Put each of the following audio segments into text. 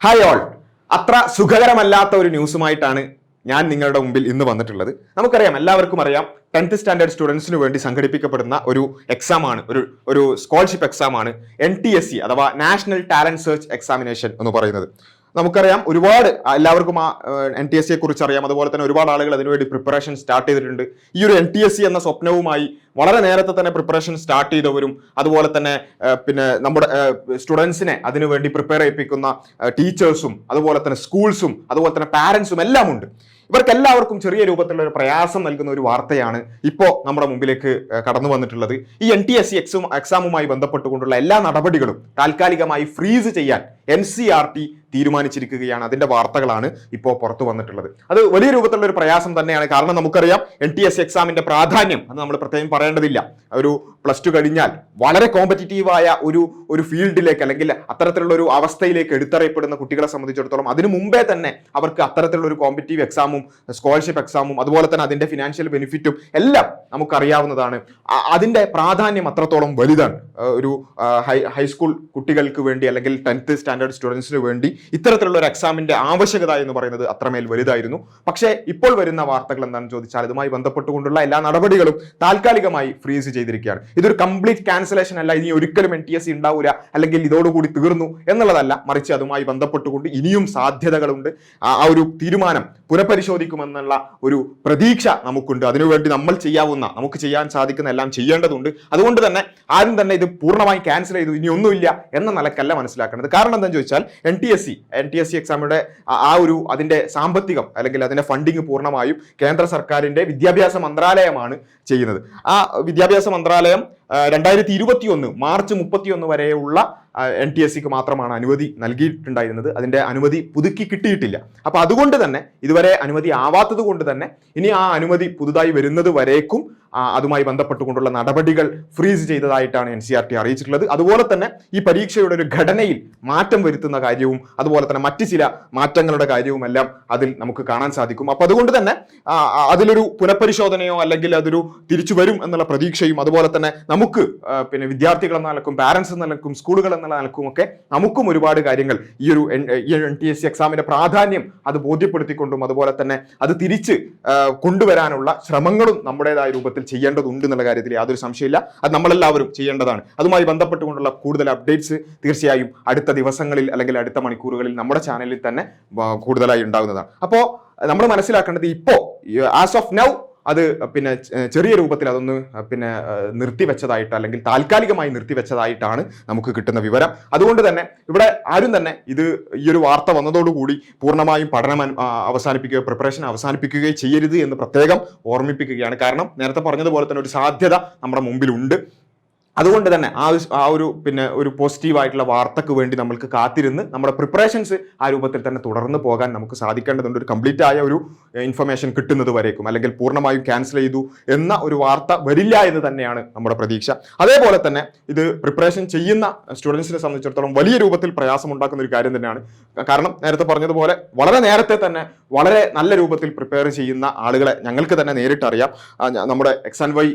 Hi all, അത്ര സുഖകരമല്ലാത്ത ഒരു ന്യൂസുമായിട്ടാണ് ഞാൻ നിങ്ങളുടെ മുമ്പിൽ ഇന്ന് വന്നിട്ടുള്ളത്. നമുക്കറിയാം, എല്ലാവർക്കും അറിയാം, 10th സ്റ്റാൻഡേർഡ് സ്റ്റുഡൻസിന് വേണ്ടി സംഘടിപ്പിക്കപ്പെടുന്ന ഒരു എക്സാമാണ്, ഒരു സ്കോളർഷിപ്പ് എക്സാമാണ് NTSE അഥവാ നാഷണൽ ടാലന്റ് സെർച്ച് എക്സാമിനേഷൻ എന്ന് പറയുന്നത്. നമുക്കറിയാം, ഒരുപാട് എല്ലാവർക്കും NTSE കുറിച്ച് അറിയാം. അതുപോലെ തന്നെ ഒരുപാട് ആളുകൾ അതിനുവേണ്ടി പ്രിപ്പറേഷൻ സ്റ്റാർട്ട് ചെയ്തിട്ടുണ്ട്. ഈ ഒരു NTSE എന്ന സ്വപ്നവുമായി വളരെ നേരത്തെ തന്നെ പ്രിപ്പറേഷൻ സ്റ്റാർട്ട് ചെയ്തവരും അതുപോലെ തന്നെ നമ്മുടെ സ്റ്റുഡൻസിനെ അതിനുവേണ്ടി പ്രിപ്പയർ ചെയ്യിപ്പിക്കുന്ന ടീച്ചേഴ്സും അതുപോലെ തന്നെ സ്കൂൾസും അതുപോലെ തന്നെ പാരൻസും എല്ലാം ഉണ്ട്. ഇവർക്കെല്ലാവർക്കും ചെറിയ രൂപത്തിലുള്ള ഒരു പ്രയാസം നൽകുന്ന ഒരു വാർത്തയാണ് ഇപ്പോൾ നമ്മുടെ മുമ്പിലേക്ക് കടന്നു വന്നിട്ടുള്ളത്. ഈ NTSE എക്സാമുമായി ബന്ധപ്പെട്ടുകൊണ്ടുള്ള എല്ലാ നടപടികളും താൽക്കാലികമായി ഫ്രീസ് ചെയ്യാൻ NCERT തീരുമാനിച്ചിരിക്കുകയാണ്. അതിന്റെ വാർത്തകളാണ് ഇപ്പോൾ പുറത്തു വന്നിട്ടുള്ളത്. അത് വലിയ രൂപത്തിലുള്ള ഒരു പ്രയാസം തന്നെയാണ്. കാരണം നമുക്കറിയാം, NTSE എക്സാമിന്റെ പ്രാധാന്യം അത് നമ്മൾ പ്രത്യേകം പറയേണ്ടതില്ല. ഒരു +2 കഴിഞ്ഞാൽ വളരെ കോമ്പറ്റീറ്റീവായ ഒരു ഫീൽഡിലേക്ക് അല്ലെങ്കിൽ അത്തരത്തിലുള്ള ഒരു അവസ്ഥയിലേക്ക് എടുത്തറിയപ്പെടുന്ന കുട്ടികളെ സംബന്ധിച്ചിടത്തോളം അതിനു മുമ്പേ തന്നെ അവർക്ക് അത്തരത്തിലുള്ള ഒരു കോമ്പറ്റീവ് എക്സാമും സ്കോളർഷിപ്പ് എക്സാമും അതുപോലെ തന്നെ അതിന്റെ ഫിനാൻഷ്യൽ ബെനിഫിറ്റും എല്ലാം നമുക്കറിയാവുന്നതാണ്. അതിന്റെ പ്രാധാന്യം അത്രത്തോളം വലുതാണ്. ഒരു ഹൈസ്കൂൾ കുട്ടികൾക്ക് വേണ്ടി അല്ലെങ്കിൽ 10th സ്റ്റാൻഡേർഡ് സ്റ്റുഡൻസിന് വേണ്ടി ഇത്തരത്തിലുള്ള ഒരു എക്സാമിന്റെ ആവശ്യകത എന്ന് പറയുന്നത് അത്രമേൽ വലുതായിരുന്നു. പക്ഷേ ഇപ്പോൾ വരുന്ന വാർത്തകൾ എന്താണെന്ന് ചോദിച്ചാൽ അതുമായി ബന്ധപ്പെട്ടുകൊണ്ടുള്ള എല്ലാ നടപടികളും താൽക്കാലികമായി ഫ്രീസ് ചെയ്തിരിക്കുകയാണ്. ഇതൊരു കംപ്ലീറ്റ് ക്യാൻസലേഷൻ അല്ല. ഇനി ഒരിക്കലും NTSE ഉണ്ടാവില്ല അല്ലെങ്കിൽ ഇതോടുകൂടി തീർന്നു എന്നുള്ളതല്ല. മറിച്ച് അതുമായി ബന്ധപ്പെട്ടുകൊണ്ട് ഇനിയും സാധ്യതകളുണ്ട്. ആ ഒരു തീരുമാനം പുനഃപരിശോധിക്കുമെന്നുള്ള ഒരു പ്രതീക്ഷ നമുക്കുണ്ട്. അതിനുവേണ്ടി നമുക്ക് ചെയ്യാൻ സാധിക്കുന്ന എല്ലാം ചെയ്യേണ്ടതുണ്ട്. അതുകൊണ്ട് തന്നെ ആരും തന്നെ ഇത് പൂർണ്ണമായി ക്യാൻസൽ ചെയ്തു ഇനി ഒന്നുമില്ല എന്ന നിലക്കല്ല മനസ്സിലാക്കേണ്ടത്. കാരണം എന്താണെന്ന് ചോദിച്ചാൽ NTSE എക്സാമിന്റെ അതിന്റെ സാമ്പത്തികം അല്ലെങ്കിൽ അതിന്റെ ഫണ്ടിങ് പൂർണ്ണമായും കേന്ദ്ര സർക്കാരിന്റെ വിദ്യാഭ്യാസ മന്ത്രാലയമാണ് ചെയ്യുന്നത്. ആ വിദ്യാഭ്യാസ മന്ത്രാലയം 2021 മാർച്ച് 31 വരെയുള്ള NTSEക്ക് മാത്രമാണ് അനുമതി നൽകിയിട്ടുണ്ടായിരുന്നത്. അതിന്റെ അനുമതി പുതുക്കി കിട്ടിയിട്ടില്ല. അപ്പൊ അതുകൊണ്ട് തന്നെ ഇതുവരെ അനുമതി ആവാത്തത് കൊണ്ട് തന്നെ ഇനി ആ അനുമതി പുതുതായി വരുന്നത് വരേക്കും അതുമായി ബന്ധപ്പെട്ടുകൊണ്ടുള്ള നടപടികൾ ഫ്രീസ് ചെയ്തതായിട്ടാണ് NCERT അറിയിച്ചിട്ടുള്ളത്. അതുപോലെ തന്നെ ഈ പരീക്ഷയുടെ ഒരു ഘടനയിൽ മാറ്റം വരുത്തുന്ന കാര്യവും അതുപോലെ തന്നെ മറ്റു ചില മാറ്റങ്ങളുടെ കാര്യവും എല്ലാം അതിൽ നമുക്ക് കാണാൻ സാധിക്കും. അപ്പൊ അതുകൊണ്ട് തന്നെ അതിലൊരു പുനഃപരിശോധനയോ അല്ലെങ്കിൽ അതൊരു തിരിച്ചു വരും എന്നുള്ള പ്രതീക്ഷയും അതുപോലെ തന്നെ നമുക്ക് വിദ്യാർത്ഥികൾ എന്ന നിലക്കും പാരന്റ്സ് എന്ന നിലക്കും സ്കൂളുകൾ എന്നുള്ള നിലക്കും ഒക്കെ നമുക്കും ഒരുപാട് കാര്യങ്ങൾ ഈ ഒരു NTSE എക്സാമിന്റെ പ്രാധാന്യം അത് ബോധ്യപ്പെടുത്തിക്കൊണ്ടും അതുപോലെ തന്നെ അത് തിരിച്ച് കൊണ്ടുവരാനുള്ള ശ്രമങ്ങളും നമ്മുടേതായ രൂപത്തിൽ ചെയ്യേണ്ടതുണ്ട് എന്നുള്ള കാര്യത്തിൽ യാതൊരു സംശയമില്ല. അത് നമ്മളെല്ലാവരും ചെയ്യേണ്ടതാണ്. അതുമായി ബന്ധപ്പെട്ടുകൊണ്ടുള്ള കൂടുതൽ അപ്ഡേറ്റ്സ് തീർച്ചയായും അടുത്ത ദിവസങ്ങളിൽ അല്ലെങ്കിൽ അടുത്ത മണിക്കൂറുകളിൽ നമ്മുടെ ചാനലിൽ തന്നെ കൂടുതലായി ഉണ്ടാകുന്നതാണ്. അപ്പോൾ നമ്മൾ മനസ്സിലാക്കേണ്ടത് ഇപ്പോൾ ആസ് ഓഫ് നൗ അത് ചെറിയ രൂപത്തിൽ അതൊന്ന് നിർത്തിവെച്ചതായിട്ട് അല്ലെങ്കിൽ താൽക്കാലികമായി നിർത്തിവെച്ചതായിട്ടാണ് നമുക്ക് കിട്ടുന്ന വിവരം. അതുകൊണ്ട് തന്നെ ഇവിടെ ആരും തന്നെ ഈ ഒരു വാർത്ത വന്നതോടുകൂടി പൂർണ്ണമായും പഠനം അവസാനിപ്പിക്കുകയോ പ്രിപ്പറേഷൻ അവസാനിപ്പിക്കുകയോ ചെയ്യരുത് എന്ന് പ്രത്യേകം ഓർമ്മിപ്പിക്കുകയാണ്. കാരണം നേരത്തെ പറഞ്ഞതുപോലെ തന്നെ ഒരു സാധ്യത നമ്മുടെ മുമ്പിലുണ്ട്. അതുകൊണ്ട് തന്നെ ഒരു പോസിറ്റീവായിട്ടുള്ള വാർത്തക്ക് വേണ്ടി നമ്മൾക്ക് കാത്തിരുന്ന് നമ്മുടെ പ്രിപ്പറേഷൻസ് ആ രൂപത്തിൽ തന്നെ തുടർന്ന് പോകാൻ നമുക്ക് സാധിക്കേണ്ടതുണ്ട്. ഒരു കംപ്ലീറ്റ് ആയ ഒരു ഇൻഫർമേഷൻ കിട്ടുന്നത് വരേക്കും അല്ലെങ്കിൽ പൂർണ്ണമായും ക്യാൻസൽ ചെയ്തു എന്ന ഒരു വാർത്ത വരില്ല എന്ന് തന്നെയാണ് നമ്മുടെ പ്രതീക്ഷ. അതേപോലെ തന്നെ ഇത് പ്രിപ്പറേഷൻ ചെയ്യുന്ന സ്റ്റുഡൻസിനെ സംബന്ധിച്ചിടത്തോളം വലിയ രൂപത്തിൽ പ്രയാസം ഉണ്ടാക്കുന്ന ഒരു കാര്യം തന്നെയാണ്. കാരണം നേരത്തെ പറഞ്ഞതുപോലെ വളരെ നേരത്തെ തന്നെ വളരെ നല്ല രൂപത്തിൽ പ്രിപ്പയർ ചെയ്യുന്ന ആളുകളെ ഞങ്ങൾക്ക് തന്നെ നേരിട്ട് അറിയാം. നമ്മുടെ XandY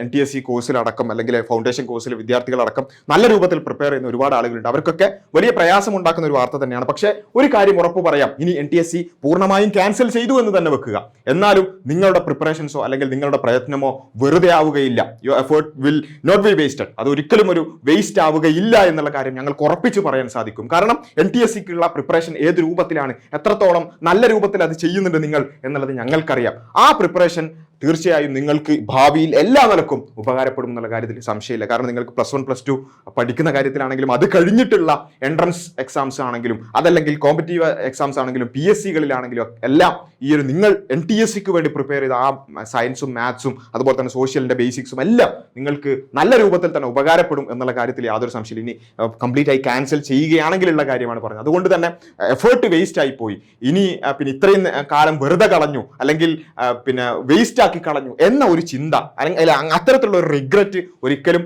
NTSE കോഴ്സിലടക്കം അല്ലെങ്കിൽ ഫൗണ്ടേഷൻ കോഴ്സിലെ വിദ്യാർത്ഥികളടക്കം നല്ല രൂപത്തിൽ പ്രിപ്പയർ ചെയ്യുന്ന ഒരുപാട് ആളുകളുണ്ട്. അവർക്കൊക്കെ വലിയ പ്രയാസം ഉണ്ടാക്കുന്ന ഒരു വാർത്ത തന്നെയാണ്. പക്ഷേ ഒരു കാര്യം ഉറപ്പ് പറയാം, ഇനി NTSE പൂർണ്ണമായും ക്യാൻസൽ ചെയ്തു എന്ന് തന്നെ വെക്കുക. എന്നാലും നിങ്ങളുടെ പ്രിപ്പറേഷൻസോ അല്ലെങ്കിൽ നിങ്ങളുടെ പ്രയത്നമോ വെറുതെ ആവുകയില്ല. Your effort will not be wasted. അത് ഒരിക്കലും ഒരു വേസ്റ്റ് ആവുകയില്ല എന്നുള്ള കാര്യം ഞങ്ങൾക്ക് ഉറപ്പിച്ച് പറയാൻ സാധിക്കും. കാരണം NTSEക്കുള്ള പ്രിപ്പറേഷൻ ഏത് രൂപത്തിലാണ്, എത്രത്തോളം നല്ല രൂപത്തിൽ അത് ചെയ്യുന്നുണ്ട് നിങ്ങൾ എന്നുള്ളത് ഞങ്ങൾക്കറിയാം. ആ പ്രിപ്പറേഷൻ തീർച്ചയായും നിങ്ങൾക്ക് ഭാവിയിൽ എല്ലാ നിലക്കും ഉപകാരപ്പെടും എന്നുള്ള കാര്യത്തിൽ സംശയമില്ല. കാരണം നിങ്ങൾക്ക് +1 +2 പഠിക്കുന്ന കാര്യത്തിലാണെങ്കിലും അത് കഴിഞ്ഞിട്ടുള്ള എൻട്രൻസ് എക്സാംസ് ആണെങ്കിലും അതല്ലെങ്കിൽ കോമ്പറ്റീവ് എക്സാംസ് ആണെങ്കിലും PSCകളിലാണെങ്കിലും എല്ലാം ഈ ഒരു നിങ്ങൾ NTSEക്ക് വേണ്ടി പ്രിപ്പയർ ചെയ്ത ആ സയൻസും മാത്സും അതുപോലെ തന്നെ സോഷ്യലിന്റെ ബേസിക്സും എല്ലാം നിങ്ങൾക്ക് നല്ല രൂപത്തിൽ തന്നെ ഉപകാരപ്പെടും എന്നുള്ള കാര്യത്തിൽ യാതൊരു സംശയമില്ല. ഇനി കംപ്ലീറ്റ് ആയി ക്യാൻസൽ ചെയ്യുകയാണെങ്കിലുള്ള കാര്യമാണ് പറഞ്ഞത്. അതുകൊണ്ട് തന്നെ എഫേർട്ട് വേസ്റ്റ് ആയി പോയി, ഇനി ഇത്രയും കാലം വെറുതെ കളഞ്ഞു അല്ലെങ്കിൽ വേസ്റ്റ് ആക്കി കളഞ്ഞു എന്ന ഒരു ചിന്ത അല്ലെങ്കിൽ അത്തരത്തിലുള്ള ഒരു റിഗ്രറ്റ് ഒരിക്കലും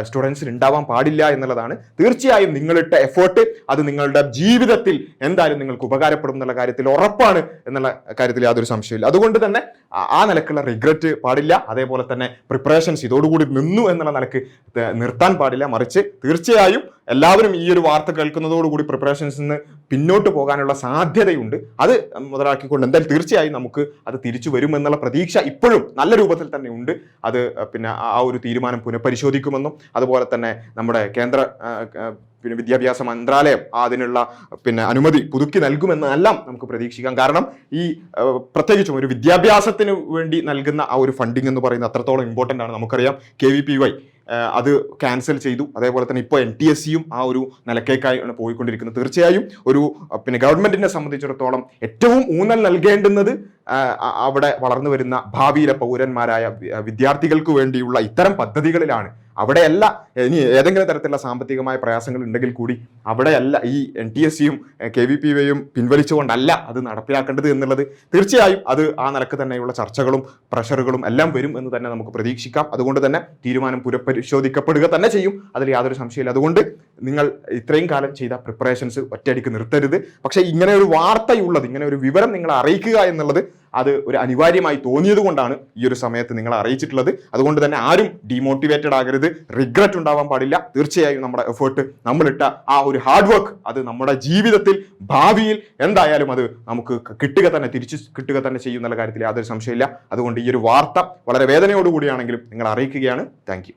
സ്റ്റുഡൻസിന് ഉണ്ടാവാൻ പാടില്ല എന്നുള്ളതാണ്. തീർച്ചയായും നിങ്ങളിട്ട എഫേർട്ട് അത് നിങ്ങളുടെ ജീവിതത്തിൽ എന്തായാലും നിങ്ങൾക്ക് ഉപകാരപ്പെടും എന്നുള്ള കാര്യത്തിൽ ഉറപ്പാണ് എന്നുള്ള കാര്യത്തിൽ യാതൊരു സംശയമില്ല. അതുകൊണ്ട് തന്നെ ആ നിലക്കുള്ള റിഗ്രറ്റ് പാടില്ല. അതേപോലെ തന്നെ പ്രിപ്പറേഷൻസ് ഇതോടുകൂടി നിന്നു എന്നുള്ള നിലക്ക് നിർത്താൻ പാടില്ല. മറിച്ച് തീർച്ചയായും എല്ലാവരും ഈ ഒരു വാർത്ത കേൾക്കുന്നതോടുകൂടി പ്രിപ്പറേഷൻസിൽ നിന്ന് പിന്നോട്ട് പോകാനുള്ള സാധ്യതയുണ്ട്. അത് മുതലാക്കിക്കൊണ്ട് എന്തായാലും തീർച്ചയായും നമുക്ക് അത് തിരിച്ചു വരുമെന്നുള്ള പ്രതീക്ഷ ഇപ്പോഴും നല്ല രൂപത്തിൽ തന്നെ ഉണ്ട്. അത് പിന്നെ ആ ഒരു തീരുമാനം പുനഃപരിശോധിക്കുമെന്നും അതുപോലെ തന്നെ നമ്മുടെ കേന്ദ്ര വിദ്യാഭ്യാസ മന്ത്രാലയം അതിനുള്ള അനുമതി പുതുക്കി നൽകുമെന്നെല്ലാം നമുക്ക് പ്രതീക്ഷിക്കാം. കാരണം ഈ പ്രത്യേകിച്ചും ഒരു വിദ്യാഭ്യാസത്തിന് വേണ്ടി നൽകുന്ന ആ ഒരു ഫണ്ടിങ് എന്ന് പറയുന്നത് അത്രത്തോളം ഇമ്പോർട്ടൻ്റ് ആണ്. നമുക്കറിയാം KVPY അത് ക്യാൻസൽ ചെയ്തു. അതേപോലെ തന്നെ ഇപ്പോൾ NTSEയും ആ ഒരു നിലക്കേക്കായാണ് പോയിക്കൊണ്ടിരിക്കുന്നത്. തീർച്ചയായും ഒരു ഗവൺമെന്റിനെ സംബന്ധിച്ചിടത്തോളം ഏറ്റവും ഊന്നൽ നൽകേണ്ടുന്നത് അവിടെ വളർന്നു വരുന്ന ഭാവിയിലെ പൗരന്മാരായ വിദ്യാർത്ഥികൾക്ക് വേണ്ടിയുള്ള ഇത്തരം പദ്ധതികളിലാണ്. അവിടെയല്ല ഇനി ഏതെങ്കിലും തരത്തിലുള്ള സാമ്പത്തികമായ പ്രയാസങ്ങൾ ഉണ്ടെങ്കിൽ കൂടി അവിടെയല്ല ഈ NTSEയും KVPYയും പിൻവലിച്ചുകൊണ്ടല്ല അത് നടപ്പിലാക്കേണ്ടത് എന്നുള്ളത് തീർച്ചയായും അത് ആ നിലക്ക് തന്നെയുള്ള ചർച്ചകളും പ്രഷറുകളും എല്ലാം വരും എന്ന് തന്നെ നമുക്ക് പ്രതീക്ഷിക്കാം. അതുകൊണ്ട് തന്നെ തീരുമാനം പുനഃപരിശോധിക്കപ്പെടുക തന്നെ ചെയ്യും, അതിൽ യാതൊരു സംശയമില്ല. അതുകൊണ്ട് നിങ്ങൾ ഇത്രയും കാലം ചെയ്ത പ്രിപ്പറേഷൻസ് ഒറ്റയടിക്ക് നിർത്തരുത്. പക്ഷേ ഇങ്ങനെ ഒരു വാർത്തയുള്ളത്, ഇങ്ങനെ ഒരു വിവരം നിങ്ങളെ അറിയിക്കുക എന്നുള്ളത് അത് ഒരു അനിവാര്യമായി തോന്നിയത് കൊണ്ടാണ് ഈ ഒരു സമയത്ത് നിങ്ങളെ അറിയിച്ചിട്ടുള്ളത്. അതുകൊണ്ട് തന്നെ ആരും ഡീമോട്ടിവേറ്റഡ് ആകരുത്, റിഗ്രറ്റ് ഉണ്ടാവാൻ പാടില്ല. തീർച്ചയായും നമ്മുടെ എഫേർട്ട്, നമ്മളിട്ട ആ ഒരു ഹാർഡ് വർക്ക് അത് നമ്മുടെ ജീവിതത്തിൽ ഭാവിയിൽ എന്തായാലും അത് നമുക്ക് തിരിച്ചു കിട്ടുക തന്നെ ചെയ്യും എന്നുള്ള കാര്യത്തിൽ യാതൊരു സംശയമില്ല. അതുകൊണ്ട് ഈ ഒരു വാർത്ത വളരെ വേദനയോടുകൂടിയാണെങ്കിലും നിങ്ങൾ അറിയിക്കുകയാണ്. Thank you.